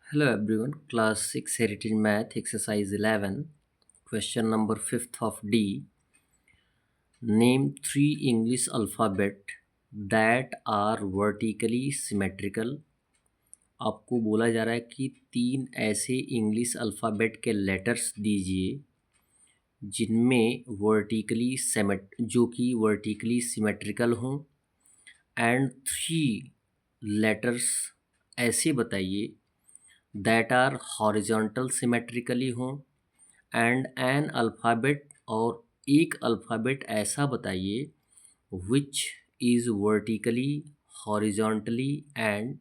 Hello everyone, class 6 heritage math exercise 11, question number 5th of D. Name 3 English alphabet that are vertically symmetrical. आपको बोला जा रहा है कि 3 ऐसे इंग्लिश अल्फ़ाबेट के लेटर्स दीजिए जिनमें जो कि वर्टिकली सिमेट्रिकल हों, एंड 3 लेटर्स ऐसे बताइए दैट आर हॉरिजॉन्टल सिमेट्रिकली हों, एंड एन अल्फ़ाबेट और एक अल्फ़ाबेट ऐसा बताइए which is vertically, horizontally and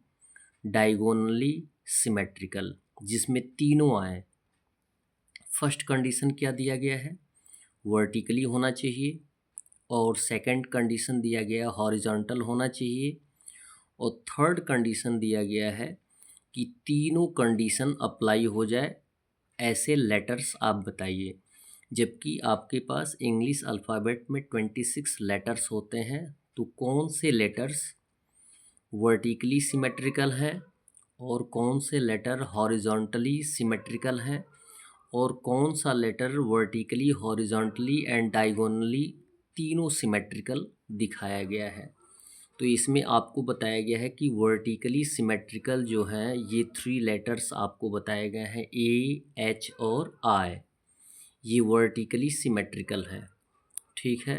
diagonally symmetrical, जिसमें तीनों आए। फर्स्ट कंडीशन क्या दिया गया है? वर्टिकली होना चाहिए, और सेकंड कंडीशन दिया गया हॉरिजॉन्टल होना चाहिए, और थर्ड कंडीशन दिया गया है कि तीनों कंडीशन अप्लाई हो जाए ऐसे लेटर्स आप बताइए। जबकि आपके पास इंग्लिश अल्फ़ाबेट में 26 लेटर्स होते हैं, तो कौन से लेटर्स वर्टिकली सिमेट्रिकल हैं और कौन से लेटर हॉरिजॉन्टली सिमेट्रिकल हैं और कौन सा letter vertically, horizontally and diagonally तीनों सिमेट्रिकल दिखाया गया है। तो इसमें आपको बताया गया है कि वर्टिकली सिमेट्रिकल जो हैं ये 3 लेटर्स आपको बताए गए हैं, ए, एच और आई। ये वर्टिकली सिमेट्रिकल है, ठीक है।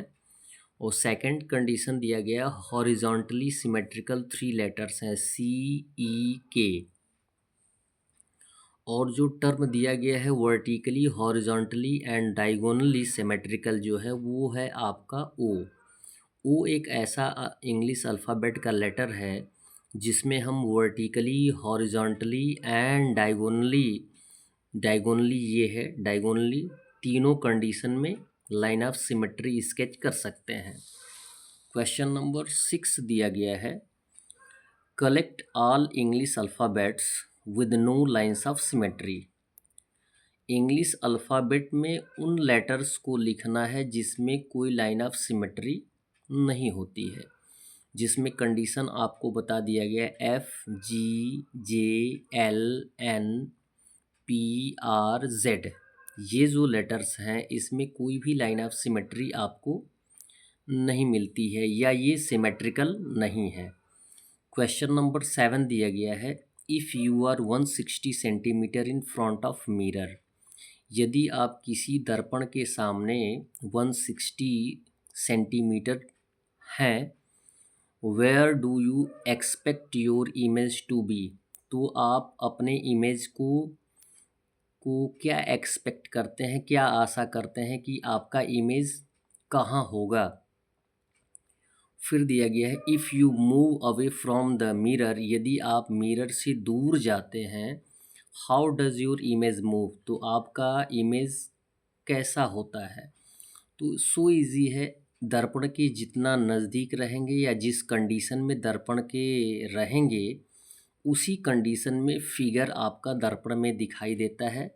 और सेकंड कंडीशन दिया गया हॉरिजॉन्टली सिमेट्रिकल 3 लेटर्स हैं, सी, ई, के। और जो टर्म दिया गया है vertically, horizontally and diagonally symmetrical जो है वो है आपका ओ। ओ एक ऐसा इंग्लिश अल्फ़ाबेट का लेटर है जिसमें हम वर्टिकली, हॉरिजॉन्टली एंड डायगोनली तीनों कंडीशन में लाइन ऑफ सिमेट्री स्केच कर सकते हैं। क्वेश्चन नंबर 6 दिया गया है, collect all English alphabets with no lines of symmetry. English alphabet में उन लेटर्स को लिखना है जिसमें कोई लाइन ऑफ सिमेट्री नहीं होती है, जिसमें कंडीशन आपको बता दिया गया F, G, J, L, N, P, R, Z. ये जो लेटर्स हैं इसमें कोई भी लाइन ऑफ सिमेट्री आपको नहीं मिलती है या ये सिमेट्रिकल नहीं है। क्वेश्चन नंबर 7 दिया गया है, if you are 160 centimetre in front of mirror. यदि आप किसी दर्पण के सामने 160 सेंटीमीटर हैं, where do you expect your image to be. तो आप अपने इमेज को क्या एक्सपेक्ट करते हैं, क्या आशा करते हैं कि आपका इमेज कहाँ होगा। फिर दिया गया है, if you move away from the mirror. यदि आप मिरर से दूर जाते हैं, how does your image move. तो आपका इमेज कैसा होता है। तो सो इज़ी है, दर्पण के जितना नज़दीक रहेंगे या जिस कंडीशन में दर्पण के रहेंगे उसी कंडीशन में फिगर आपका दर्पण में दिखाई देता है।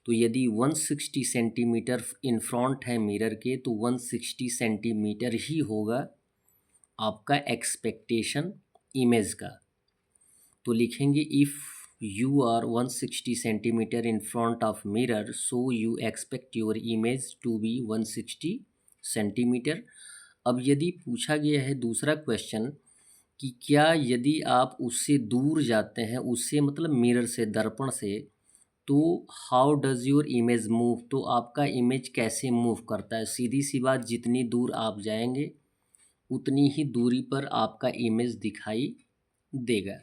तो यदि 160 सेंटीमीटर इन फ्रंट है मिरर के, तो 160 सेंटीमीटर ही होगा आपका एक्सपेक्टेशन इमेज का। तो लिखेंगे if you are 160 centimetre in front of mirror, so you expect your image to be 160 centimetre. अब यदि पूछा गया है दूसरा क्वेश्चन कि क्या यदि आप उससे दूर जाते हैं, उससे मतलब मिरर से, दर्पण से, तो how does your image move. तो आपका इमेज कैसे मूव करता है। सीधी सी बात, जितनी दूर आप जाएंगे उतनी ही दूरी पर आपका इमेज दिखाई देगा।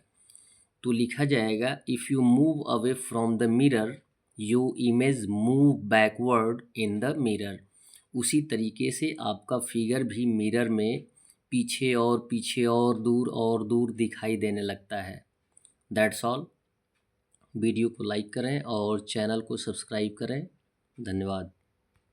तो लिखा जाएगा if you move away from the mirror your image move backward in the mirror. उसी तरीके से आपका फिगर भी मिरर में पीछे और दूर दिखाई देने लगता है। That's all. वीडियो को लाइक करें और चैनल को सब्सक्राइब करें। धन्यवाद।